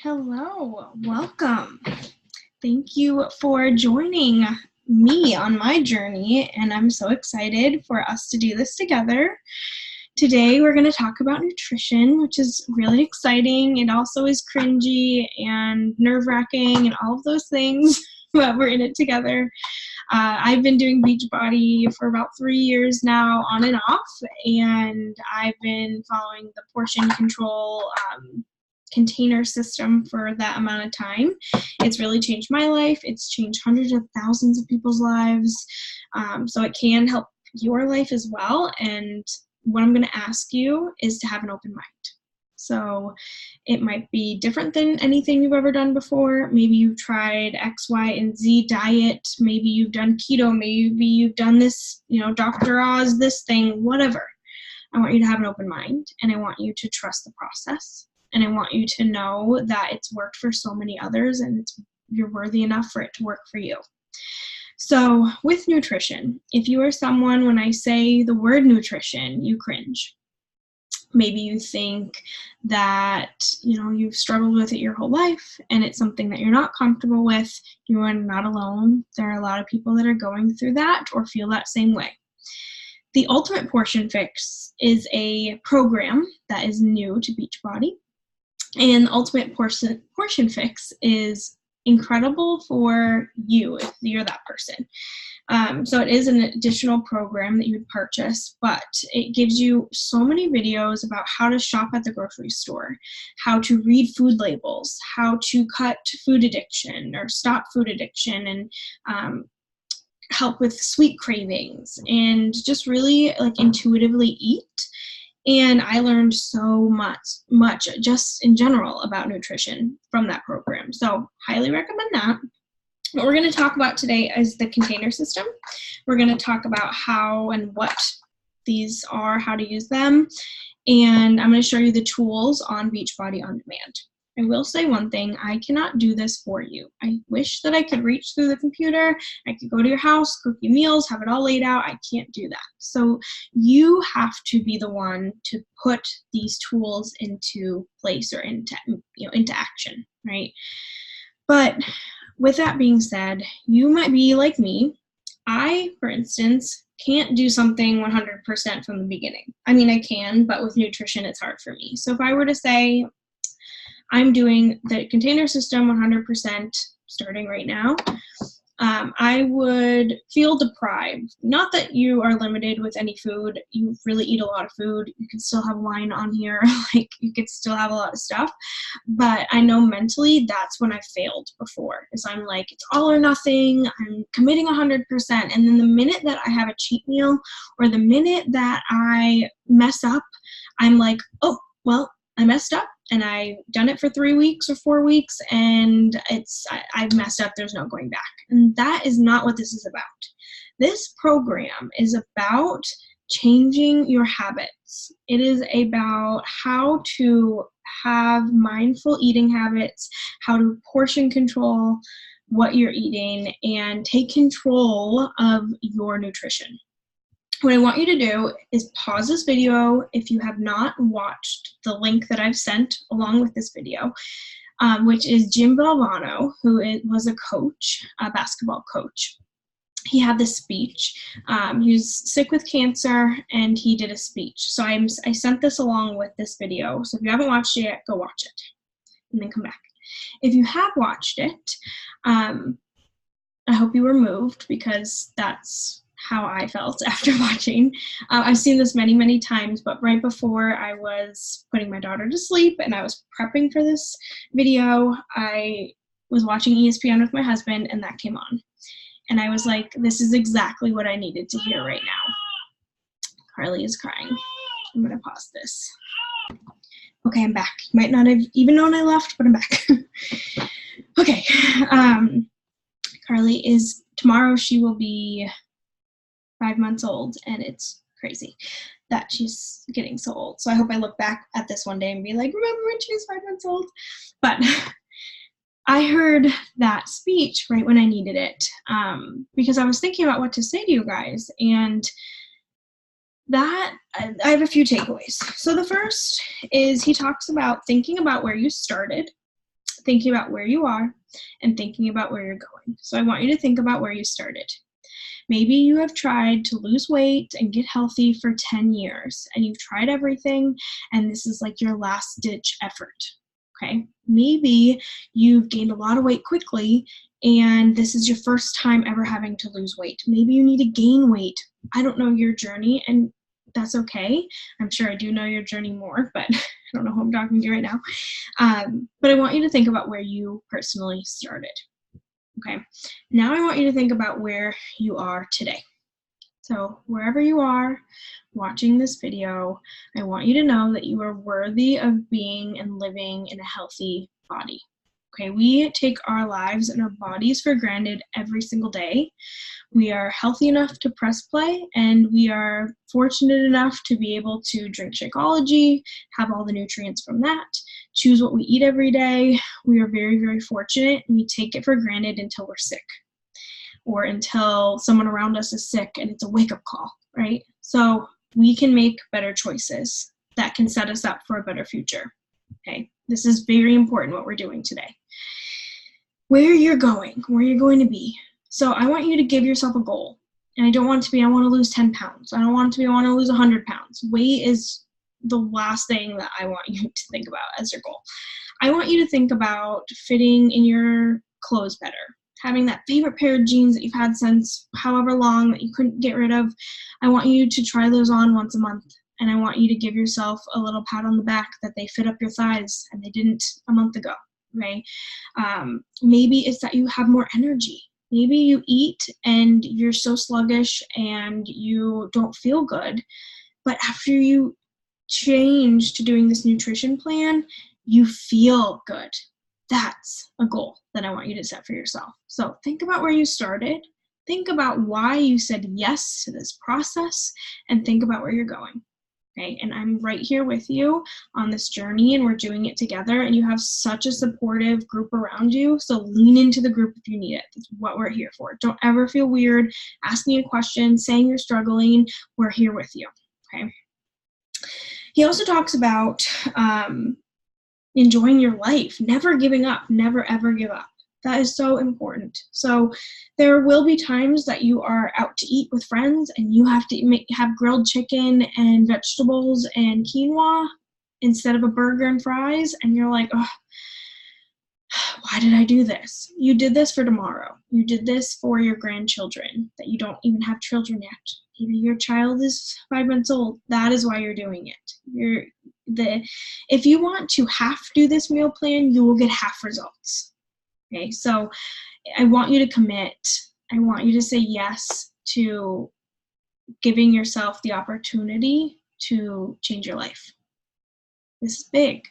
Hello, welcome. Thank you for joining me on my journey, and I'm so excited for us to do this together. Today, we're going to talk about nutrition, which is really exciting. It also is cringy and nerve-wracking and all of those things, but we're in it together. I've been doing Beachbody for about 3 years now, on and off, and I've been following the portion control container system for that amount of time. It's really changed my life. It's changed hundreds of thousands of people's lives. So it can help your life as well. And what I'm going to ask you is to have an open mind. So it might be different than anything you've ever done before. Maybe you've tried X, Y, and Z diet. Maybe you've done keto. Maybe you've done this, Dr. Oz, this thing, whatever. I want you to have an open mind, and I want you to trust the process. And I want you to know that it's worked for so many others, and you're worthy enough for it to work for you. So with nutrition, if you are someone, when I say the word nutrition, you cringe. Maybe you think that, you've struggled with it your whole life and it's something that you're not comfortable with. You are not alone. There are a lot of people that are going through that or feel that same way. The Ultimate Portion Fix is a program that is new to Beachbody. And the Ultimate Portion Fix is incredible for you if you're that person. So it is an additional program that you would purchase, but it gives you so many videos about how to shop at the grocery store, how to read food labels, how to cut food addiction or stop food addiction, and help with sweet cravings, and just really intuitively eat. And I learned so much just in general about nutrition from that program. So highly recommend that. What we're going to talk about today is the container system. We're going to talk about how and what these are, how to use them. And I'm going to show you the tools on Beachbody On Demand. I will say one thing, I cannot do this for you. I wish that I could reach through the computer, I could go to your house, cook you meals, have it all laid out. I can't do that. So you have to be the one to put these tools into place or into action, right? But with that being said, you might be like me. I, for instance, can't do something 100% from the beginning. I mean, I can, but with nutrition, it's hard for me. So if I were to say, I'm doing the container system 100% starting right now, I would feel deprived. Not that you are limited with any food. You really eat a lot of food. You can still have wine on here. You could still have a lot of stuff. But I know mentally that's when I failed before. Is I'm like, it's all or nothing. I'm committing 100%. And then the minute that I have a cheat meal or the minute that I mess up, I'm like, oh, well, I messed up and I've done it for 3 weeks or 4 weeks and I've messed up. There's no going back. And that is not what this is about. This program is about changing your habits. It is about how to have mindful eating habits, how to portion control what you're eating, and take control of your nutrition. What I want you to do is pause this video if you have not watched the link that I've sent along with this video, which is Jim Valvano, who was a coach, a basketball coach. He had this speech. He was sick with cancer, and he did a speech. So I sent this along with this video. So if you haven't watched it yet, go watch it and then come back. If you have watched it, I hope you were moved, because that's how I felt after watching. I've seen this many, many times, but right before I was putting my daughter to sleep and I was prepping for this video, I was watching ESPN with my husband, and that came on. And I was like, this is exactly what I needed to hear right now. Carly is crying. I'm going to pause this. Okay, I'm back. You might not have even known I left, but I'm back. Okay. Carly tomorrow she will be 5 months old, and it's crazy that she's getting so old. So I hope I look back at this one day and be like, remember when she was 5 months old? But I heard that speech right when I needed it, because I was thinking about what to say to you guys, and that I have a few takeaways. So the first is he talks about thinking about where you started, thinking about where you are and thinking about where you're going. So I want you to think about where you started. Maybe you have tried to lose weight and get healthy for 10 years, and you've tried everything, and this is like your last ditch effort. Okay, maybe you've gained a lot of weight quickly, and this is your first time ever having to lose weight. Maybe you need to gain weight. I don't know your journey, and that's okay. I'm sure I do know your journey more, but I don't know who I'm talking to right now. But I want you to think about where you personally started. Okay, now I want you to think about where you are today. So wherever you are watching this video, I want you to know that you are worthy of being and living in a healthy body. Okay, we take our lives and our bodies for granted every single day. We are healthy enough to press play, and we are fortunate enough to be able to drink Shakeology, have all the nutrients from that, choose what we eat every day. We are very, very fortunate, and we take it for granted until we're sick or until someone around us is sick and it's a wake-up call, right? So we can make better choices that can set us up for a better future, okay? This is very important what we're doing today. Where you're going to be. So I want you to give yourself a goal. And I don't want it to be, I want to lose 10 pounds. I don't want it to be, I want to lose 100 pounds. Weight is the last thing that I want you to think about as your goal. I want you to think about fitting in your clothes better. Having that favorite pair of jeans that you've had since however long that you couldn't get rid of. I want you to try those on once a month. And I want you to give yourself a little pat on the back that they fit up your thighs and they didn't a month ago, right? Maybe it's that you have more energy. Maybe you eat and you're so sluggish and you don't feel good, but after you change to doing this nutrition plan, you feel good. That's a goal that I want you to set for yourself. So think about where you started, think about why you said yes to this process, and think about where you're going. Okay, and I'm right here with you on this journey, and we're doing it together, and you have such a supportive group around you, so lean into the group if you need it. That's what we're here for. Don't ever feel weird asking a question, saying you're struggling. We're here with you, okay? He also talks about enjoying your life, never giving up, never ever give up. That is so important. So there will be times that you are out to eat with friends and you have to have grilled chicken and vegetables and quinoa instead of a burger and fries, and you're like, oh, why did I do this? You did this for tomorrow. You did this for your grandchildren that you don't even have children yet. Maybe your child is 5 months old. That is why you're doing it. If you want to half do this meal plan, you will get half results. Okay, so I want you to commit. I want you to say yes to giving yourself the opportunity to change your life. This is big,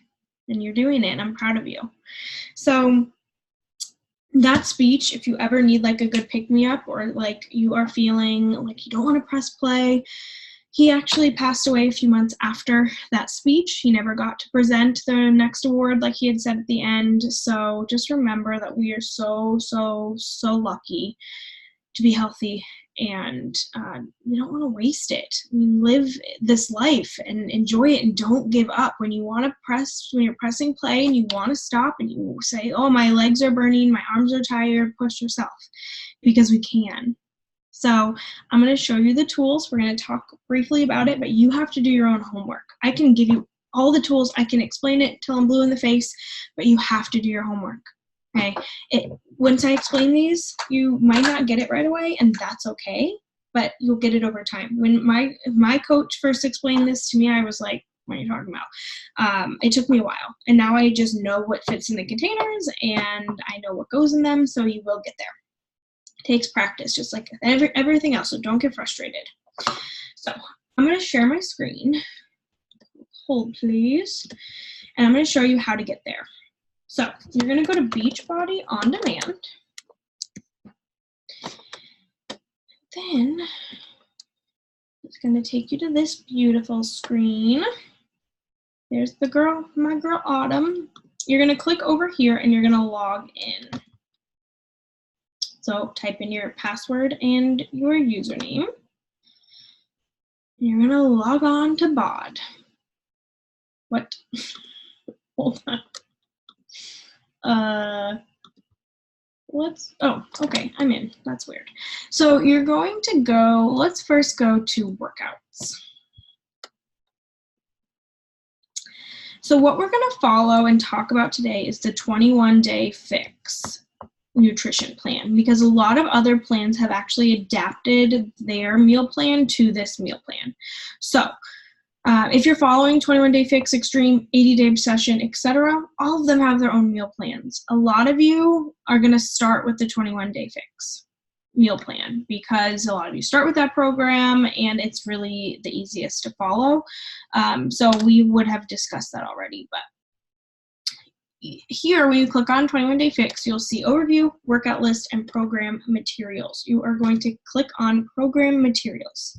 and you're doing it, and I'm proud of you. So that speech, if you ever need like a good pick-me-up or like you are feeling like you don't want to press play, he actually passed away a few months after that speech. He never got to present the next award like he had said at the end. So just remember that we are so, so, so lucky to be healthy, and you don't want to waste it. I mean, live this life and enjoy it, and don't give up. When you want to when you're pressing play and you want to stop and you say, oh, my legs are burning, my arms are tired, push yourself, because we can. So I'm going to show you the tools. We're going to talk briefly about it, but you have to do your own homework. I can give you all the tools. I can explain it till I'm blue in the face, but you have to do your homework. Okay. Once I explain these, you might not get it right away, and that's okay, but you'll get it over time. When my coach first explained this to me, I was like, what are you talking about? It took me a while, and now I just know what fits in the containers, and I know what goes in them, so you will get there. Takes practice, just like everything else, so don't get frustrated. So I'm going to share my screen. Hold, please. And I'm going to show you how to get there. So you're going to go to Beachbody On Demand. Then it's going to take you to this beautiful screen. There's my girl Autumn. You're going to click over here and you're going to log in. So type in your password and your username. You're going to log on to BOD. What? Hold on. Oh, okay, I'm in. That's weird. So you're going to go, let's first go to workouts. So what we're going to follow and talk about today is the 21-day fix nutrition plan, because a lot of other plans have actually adapted their meal plan to this meal plan. So if you're following 21-day fix, extreme, 80-day obsession, etc., all of them have their own meal plans. A lot of you are going to start with the 21-day fix meal plan because a lot of you start with that program and it's really the easiest to follow. So we would have discussed that already, but here, when you click on 21-day fix, you'll see overview, workout list, and program materials. You are going to click on program materials.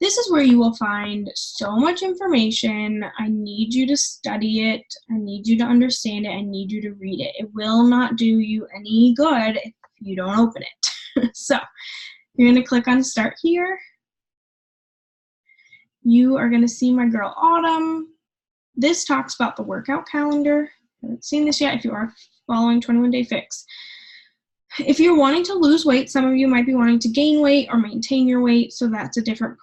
This is where you will find so much information. I need you to study it. I need you to understand it. I need you to read it. It will not do you any good if you don't open it. So you're going to click on start here. You are going to see my girl Autumn. This talks about the workout calendar. I haven't seen this yet if you are following 21-day fix. If you're wanting to lose weight, some of you might be wanting to gain weight or maintain your weight, so that's a different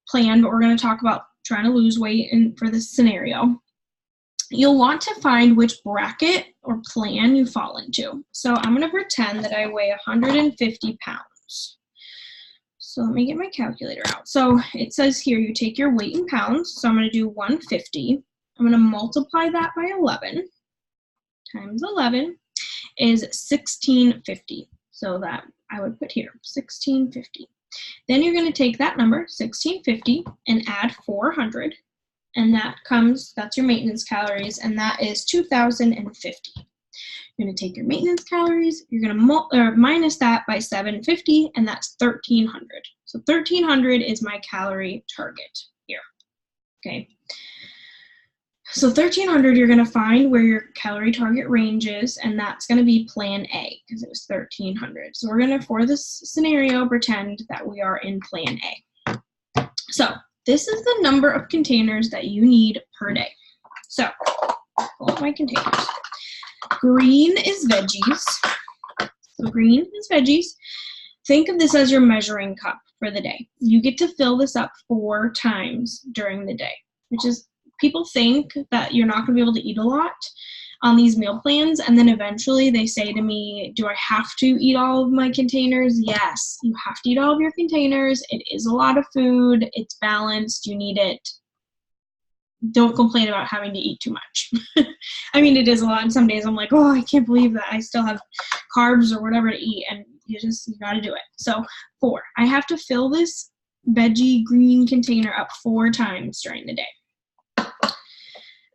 plan, but we're going to talk about trying to lose weight for this scenario. You'll want to find which bracket or plan you fall into. So I'm going to pretend that I weigh 150 pounds. So let me get my calculator out. So it says here you take your weight in pounds, so I'm going to do 150. I'm going to multiply that by 11. Times 11 is 1650. So that I would put here, 1650. Then you're going to take that number, 1650, and add 400. And that's your maintenance calories, and that is 2050. You're going to take your maintenance calories, you're going to minus that by 750, and that's 1300. So 1300 is my calorie target here. Okay. So 1300, you're going to find where your calorie target range is, and that's going to be plan A because it was 1300. So we're going to, for this scenario, pretend that we are in plan A. So this is the number of containers that you need per day. So pull up my containers. Green is veggies. So green is veggies. Think of this as your measuring cup for the day. You get to fill this up 4 times during the day, which is, people think that you're not going to be able to eat a lot on these meal plans, and then eventually they say to me, do I have to eat all of my containers? Yes, you have to eat all of your containers. It is a lot of food. It's balanced. You need it. Don't complain about having to eat too much. I mean, it is a lot, and some days I'm like, oh, I can't believe that I still have carbs or whatever to eat, and you got to do it. So 4. I have to fill this veggie green container up 4 times during the day.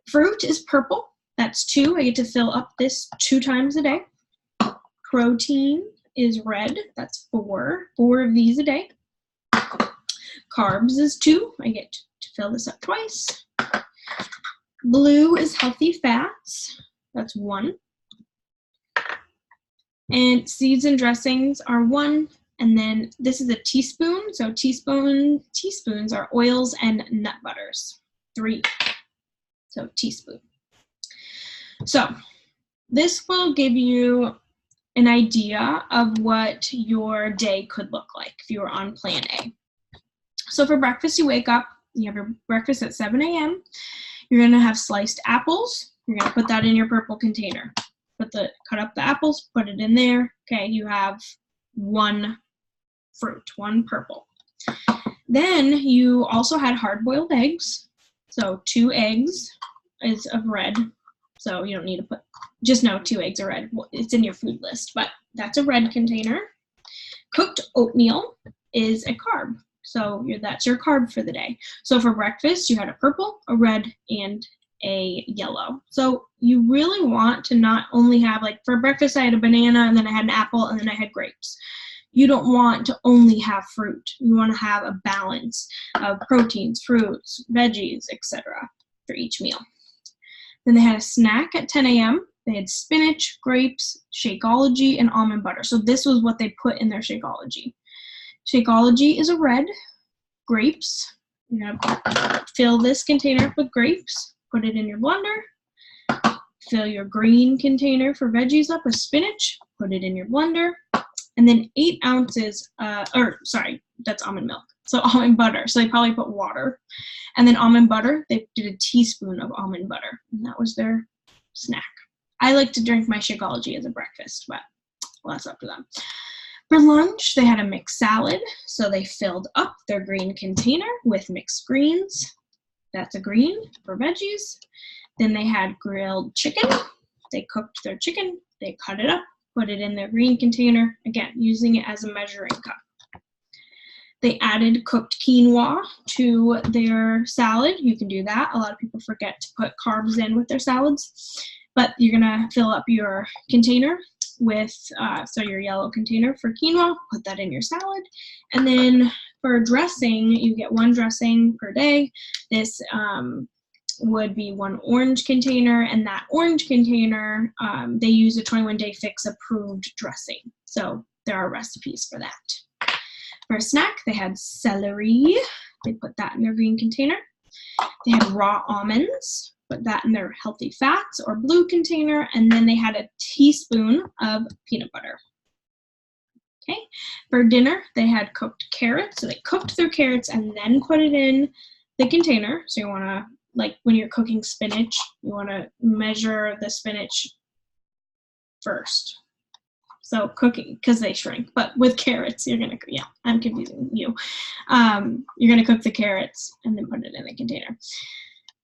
Fruit is purple. That's 2. I get to fill up this 2 times a day. Protein is red. That's 4. 4 of these a day. Carbs is 2. I get to fill this up twice. Blue is healthy fats. That's 1. And seeds and dressings are 1. And then this is a teaspoon. So teaspoons are oils and nut butters. 3. So teaspoon. So this will give you an idea of what your day could look like if you were on plan A. So for breakfast, you wake up, you have your breakfast at 7 a.m. You're going to have sliced apples. You're going to put that in your purple container. Cut up the apples, put it in there. Okay, you have 1 fruit, 1 purple. Then you also had hard-boiled eggs. So 2 eggs is of red. So you don't need to put, just know 2 eggs are red. It's in your food list, but that's a red container. Cooked oatmeal is a carb. So that's your carb for the day. So for breakfast, you had a purple, a red, and a yellow. So you really want to not only have, like for breakfast, I had a banana, and then I had an apple, and then I had grapes. You don't want to only have fruit. You want to have a balance of proteins, fruits, veggies, etc. for each meal. Then they had a snack at 10 a.m. They had spinach, grapes, Shakeology, and almond butter. So this was what they put in their Shakeology. Shakeology is a red. Grapes, you're going to fill this container up with grapes. Put it in your blender. Fill your green container for veggies up with spinach, put it in your blender, and then 8 ounces, that's almond milk. So almond butter, so they probably put water. And then almond butter, they did a teaspoon of almond butter, and that was their snack. I like to drink my Shakeology as a breakfast, but well, that's up to them. For lunch, they had a mixed salad, so they filled up their green container with mixed greens. That's a green for veggies. Then they had grilled chicken. They cooked their chicken, they cut it up, put it in their green container, again, using it as a measuring cup. They added cooked quinoa to their salad. You can do that. A lot of people forget to put carbs in with their salads, but you're gonna fill up your container with, your yellow container for quinoa, put that in your salad. And then for dressing, you get 1 dressing per day. This would be 1 orange container, and that orange container, they use a 21-day fix approved dressing. So there are recipes for that. For a snack, they had celery. They put that in their green container. They had raw almonds, put that in their healthy fats or blue container, and then they had a teaspoon of peanut butter. Okay, for dinner, they had cooked carrots. So they cooked their carrots and then put it in the container. So you wanna, like when you're cooking spinach, you wanna measure the spinach first. So cooking, because they shrink, but with carrots, you're gonna, yeah, I'm confusing you. You're gonna cook the carrots and then put it in the container.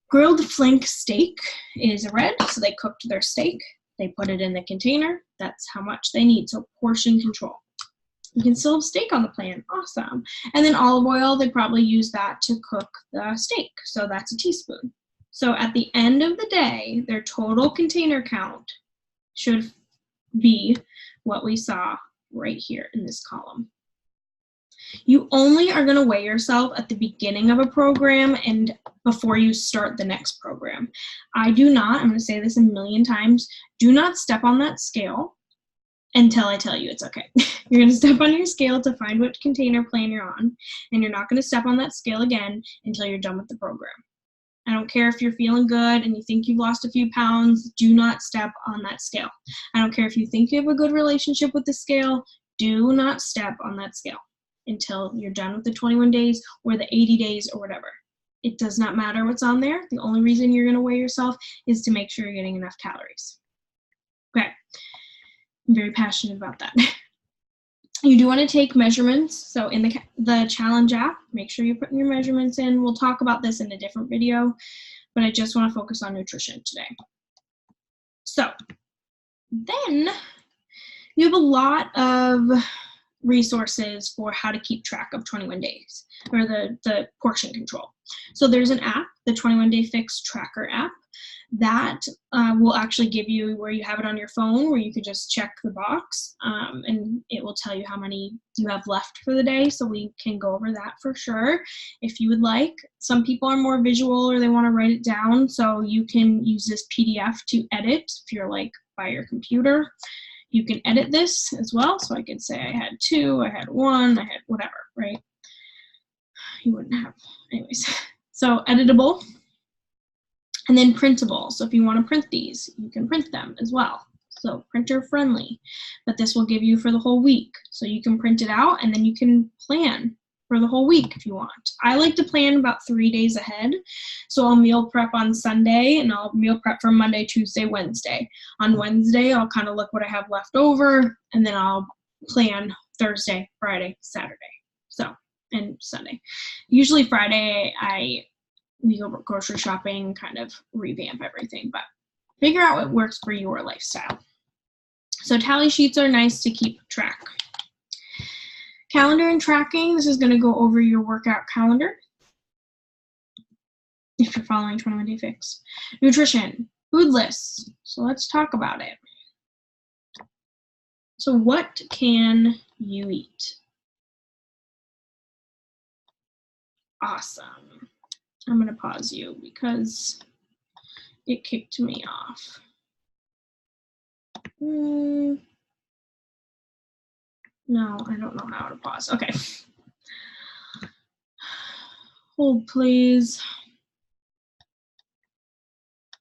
Grilled flank steak is red, so they cooked their steak. They put it in the container. That's how much they need, so portion control. You can still have steak on the plan, awesome. And then olive oil, they probably use that to cook the steak, so that's a teaspoon. So at the end of the day, their total container count should be what we saw right here in this column. You only are going to weigh yourself at the beginning of a program and before you start the next program. I do not, I'm going to say this a million times, do not step on that scale until I tell you it's okay. You're going to step on your scale to find what container plan you're on, and you're not going to step on that scale again until you're done with the program. I don't care if you're feeling good and you think you've lost a few pounds, do not step on that scale. I don't care if you think you have a good relationship with the scale, do not step on that scale until you're done with the 21 days or the 80 days or whatever. It does not matter what's on there. The only reason you're gonna weigh yourself is to make sure you're getting enough calories. Okay, I'm very passionate about that. You do want to take measurements. So in the challenge app, make sure you're putting your measurements in. We'll talk about this in a different video, but I just want to focus on nutrition today. So then you have a lot of resources for how to keep track of 21 days or the portion control. So there's an app, the 21 Day Fix Tracker app, that will actually give you where you have it on your phone where you can just check the box and it will tell you how many you have left for the day. So we can go over that for sure if you would like. Some people are more visual or they want to write it down, so you can use this PDF to edit if you're like by your computer. You can edit this as well. So I could say I had 2, I had 1, I had whatever, right? You wouldn't have, anyways. So editable. And then printable. So if you want to print these, you can print them as well. So printer friendly. But this will give you for the whole week. So you can print it out and then you can plan for the whole week if you want. I like to plan about 3 days ahead. So I'll meal prep on Sunday and I'll meal prep for Monday, Tuesday, Wednesday. On Wednesday, I'll kind of look what I have left over and then I'll plan Thursday, Friday, Saturday. So, and Sunday. Usually Friday, we go grocery shopping, kind of revamp everything, but figure out what works for your lifestyle. So tally sheets are nice to keep track. Calendar and tracking, this is going to go over your workout calendar if you're following 21 Day Fix. Nutrition, food lists. So let's talk about it. So what can you eat? Awesome. I'm going to pause you because it kicked me off. No, I don't know how to pause. Okay. Hold, please.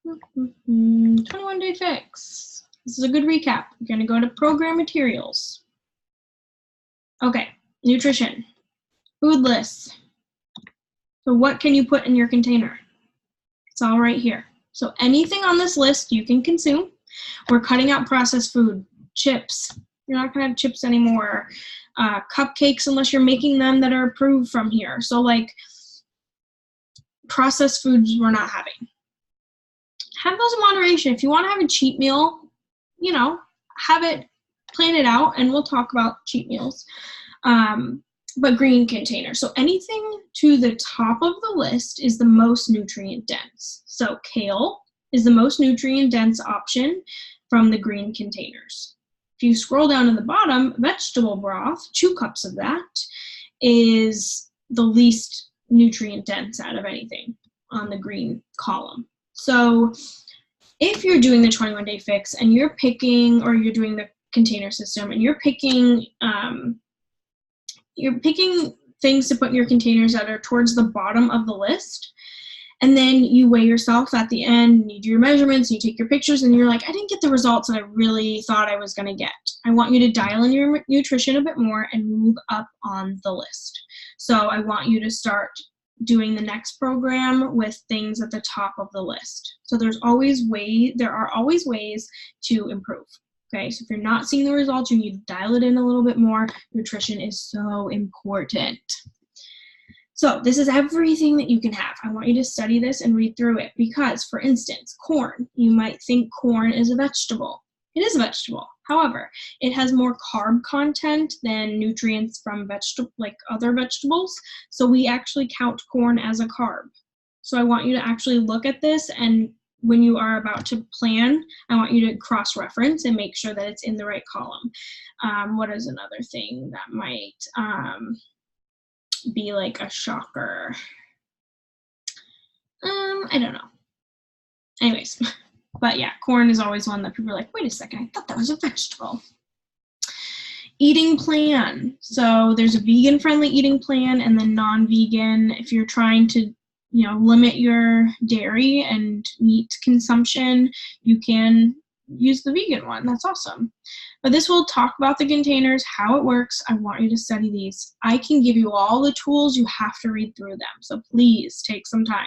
21-day fix. This is a good recap. We're going to go to program materials. Okay, nutrition, food lists. So what can you put in your container? It's all right here. So anything on this list you can consume. We're cutting out processed food, chips. You're not going to have chips anymore. Cupcakes, unless you're making them that are approved from here. So like processed foods we're not having. Have those in moderation. If you want to have a cheat meal, you know, have it, plan it out, and we'll talk about cheat meals. But green container. So anything to the top of the list is the most nutrient dense. So kale is the most nutrient dense option from the green containers. If you scroll down to the bottom, vegetable broth, 2 cups of that, is the least nutrient dense out of anything on the green column. So if you're doing the 21-day fix and you're picking, or you're doing the container system and you're picking things to put in your containers that are towards the bottom of the list, and then you weigh yourself at the end, and you do your measurements, and you take your pictures, and you're like, I didn't get the results that I really thought I was going to get. I want you to dial in your nutrition a bit more and move up on the list. So I want you to start doing the next program with things at the top of the list. So there are always ways to improve. Okay, so if you're not seeing the results, you need to dial it in a little bit more. Nutrition is so important. So this is everything that you can have. I want you to study this and read through it because, for instance, corn. You might think corn is a vegetable. It is a vegetable. However, it has more carb content than nutrients from other vegetables. So we actually count corn as a carb. So I want you to actually look at this, and when you are about to plan, I want you to cross-reference and make sure that it's in the right column. What is another thing that might be like a shocker? I don't know. Anyways, but yeah, corn is always one that people are like, wait a second, I thought that was a vegetable. Eating plan. So there's a vegan-friendly eating plan and then non-vegan. If you're trying to limit your dairy and meat consumption, you can use the vegan one. That's awesome. But this will talk about the containers, how it works. I want you to study these. I can give you all the tools. You have to read through them. So please take some time.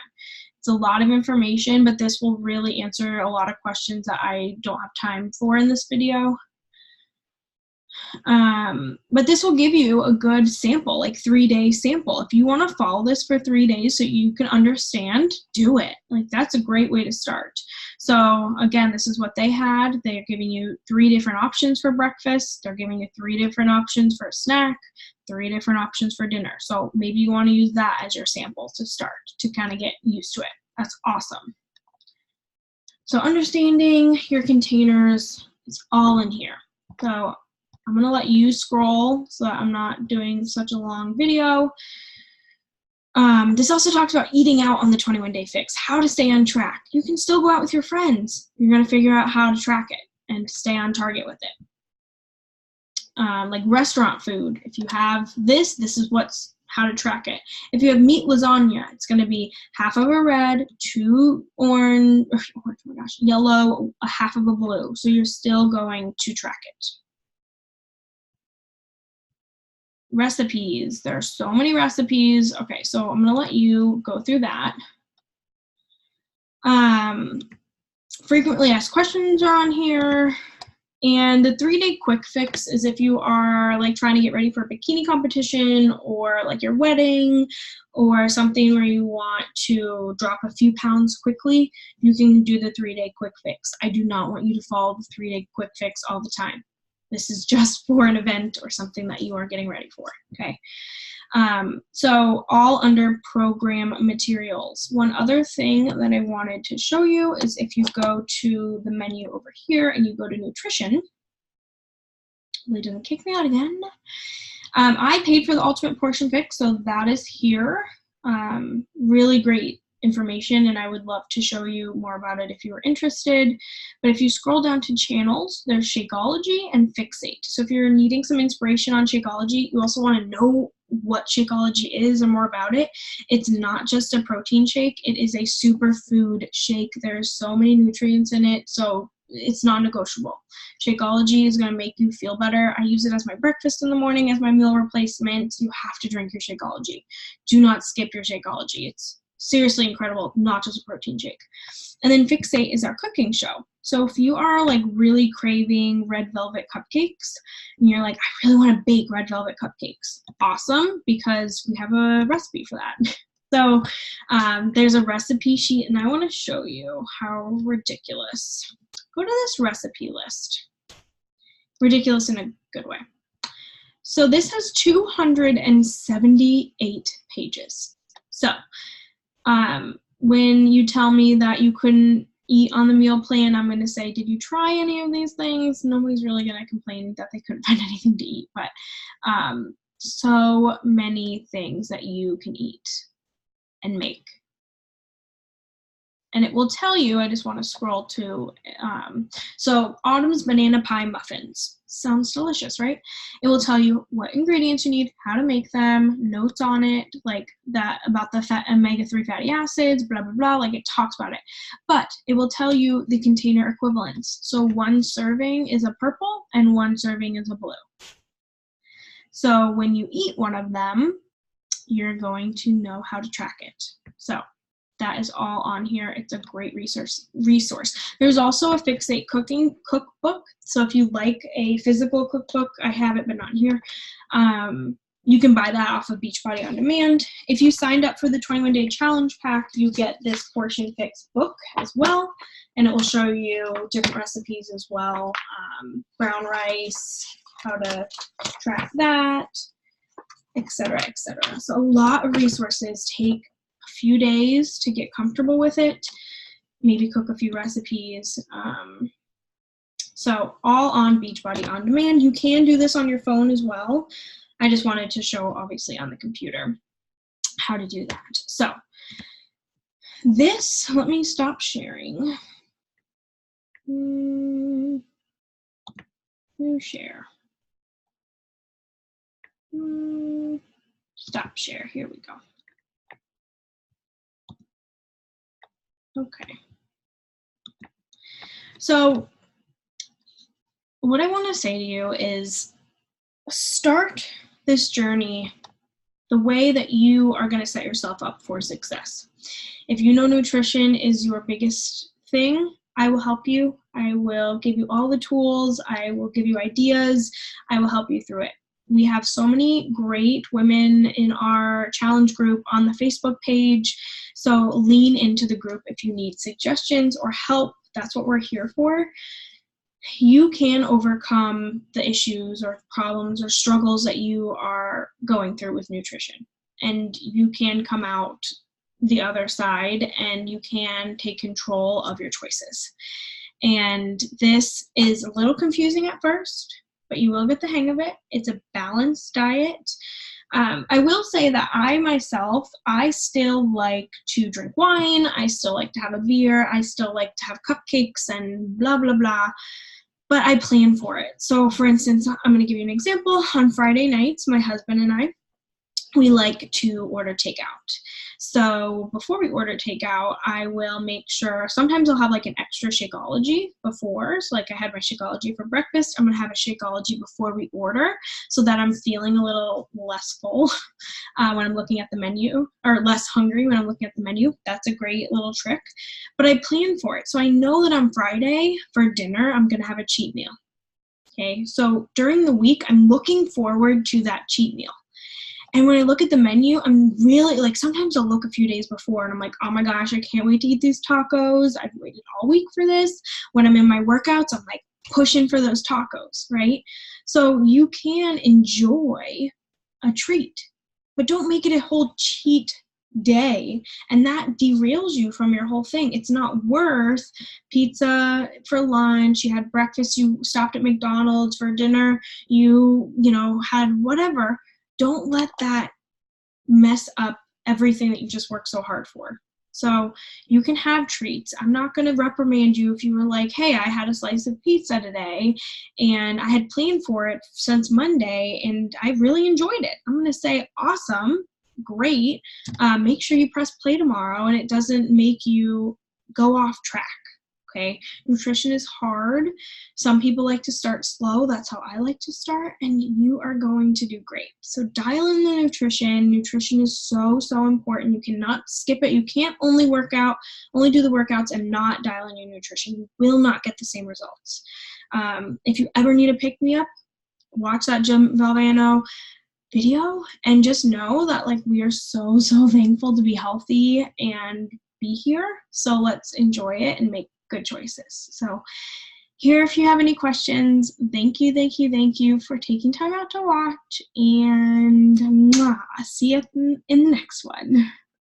It's a lot of information, but this will really answer a lot of questions that I don't have time for in this video. But this will give you a good sample, like 3-day sample. If you want to follow this for 3 days so you can understand, do it. Like, that's a great way to start. So again, this is what they had. They're giving you 3 different options for breakfast. They're giving you 3 different options for a snack, 3 different options for dinner. So maybe you want to use that as your sample to start, to kind of get used to it. That's awesome. So understanding your containers is all in here. So I'm going to let you scroll so that I'm not doing such a long video. This also talks about eating out on the 21-day fix, how to stay on track. You can still go out with your friends. You're going to figure out how to track it and stay on target with it. Like restaurant food, if you have this is how to track it. If you have meat lasagna, it's going to be half of a red, 2 orange, yellow, a half of a blue. So you're still going to track it. Recipes. There are so many recipes. Okay, so I'm going to let you go through that. Frequently asked questions are on here. And the 3-day quick fix is if you are like trying to get ready for a bikini competition or like your wedding or something where you want to drop a few pounds quickly, you can do the 3-day quick fix. I do not want you to follow the 3-day quick fix all the time. This is just for an event or something that you are getting ready for, okay? So all under program materials. One other thing that I wanted to show you is if you go to the menu over here and you go to nutrition, it doesn't kick me out again. I paid for the ultimate portion fix, so that is here. Really great information, and I would love to show you more about it if you were interested. But if you scroll down to channels, there's Shakeology and Fixate. So if you're needing some inspiration on Shakeology, you also want to know what Shakeology is and more about it, it's not just a protein shake. It is a superfood shake. There's so many nutrients in it, so it's non-negotiable. Shakeology is going to make you feel better. I use it as my breakfast in the morning, as my meal replacement. You have to drink your Shakeology. Do not skip your Shakeology. It's seriously incredible, not just a protein shake. And then Fixate is our cooking show. So if you are like really craving red velvet cupcakes and you're like, I really want to bake red velvet cupcakes, awesome, because we have a recipe for that. So there's a recipe sheet, and I want to show you how ridiculous. Go to this recipe list. Ridiculous in a good way. So this has 278 pages. So when you tell me that you couldn't eat on the meal plan, I'm going to say, did you try any of these things? Nobody's really going to complain that they couldn't find anything to eat, but so many things that you can eat and make. And it will tell you, I just want to scroll to, so Autumn's banana pie muffins. Sounds delicious, right? It will tell you what ingredients you need, how to make them, notes on it, like that about the omega-3 fatty acids, blah, blah, blah, like it talks about it. But it will tell you the container equivalents. So 1 serving is a purple and 1 serving is a blue. So when you eat one of them, you're going to know how to track it. So that is all on here. It's a great resource. There's also a Fixate cooking cookbook. So if you like a physical cookbook, I have it, but not here. You can buy that off of Beachbody On Demand. If you signed up for the 21-day challenge pack, you get this Portion Fix book as well, and it will show you different recipes as well. Brown rice, how to track that, etc., etc. So a lot of resources. Take a few days to get comfortable with it, maybe cook a few recipes. So all on Beachbody On Demand. You can do this on your phone as well. I just wanted to show, obviously, on the computer how to do that. So this, let me stop sharing. New share. Stop share. Here we go. Okay. So what I want to say to you is start this journey the way that you are going to set yourself up for success. If you know nutrition is your biggest thing, I will help you. I will give you all the tools. I will give you ideas. I will help you through it. We have so many great women in our challenge group on the Facebook page. So lean into the group if you need suggestions or help. That's what we're here for. You can overcome the issues or problems or struggles that you are going through with nutrition. And you can come out the other side and you can take control of your choices. And this is a little confusing at first, but you will get the hang of it. It's a balanced diet. I will say that I myself, I still like to drink wine. I still like to have a beer. I still like to have cupcakes and blah, blah, blah. But I plan for it. So for instance, I'm going to give you an example. On Friday nights, my husband and I, we like to order takeout. So before we order takeout, I will make sure, sometimes I'll have like an extra Shakeology before. So like I had my Shakeology for breakfast, I'm going to have a Shakeology before we order so that I'm feeling a little less full when I'm looking at the menu, or less hungry when I'm looking at the menu. That's a great little trick. But I plan for it. So I know that on Friday for dinner, I'm going to have a cheat meal. Okay, so during the week, I'm looking forward to that cheat meal. And when I look at the menu, I'm really, like, sometimes I'll look a few days before and I'm like, oh my gosh, I can't wait to eat these tacos. I've waited all week for this. When I'm in my workouts, I'm like pushing for those tacos, right? So you can enjoy a treat, but don't make it a whole cheat day. And that derails you from your whole thing. It's not worth pizza for lunch. You had breakfast, you stopped at McDonald's for dinner, you had whatever. Don't let that mess up everything that you just worked so hard for. So you can have treats. I'm not going to reprimand you if you were like, hey, I had a slice of pizza today and I had planned for it since Monday and I really enjoyed it. I'm going to say, awesome, great. Make sure you press play tomorrow and it doesn't make you go off track. Okay, nutrition is hard. Some people like to start slow. That's how I like to start, and you are going to do great. So dial in the nutrition. Nutrition is so, so important. You cannot skip it. You can't only do the workouts and not dial in your nutrition. You will not get the same results. If you ever need a pick-me-up, watch that Jim Valvano video and just know that like we are so, so thankful to be healthy and be here. So let's enjoy it and make good choices. So here, if you have any questions, thank you for taking time out to watch, and see you in the next one.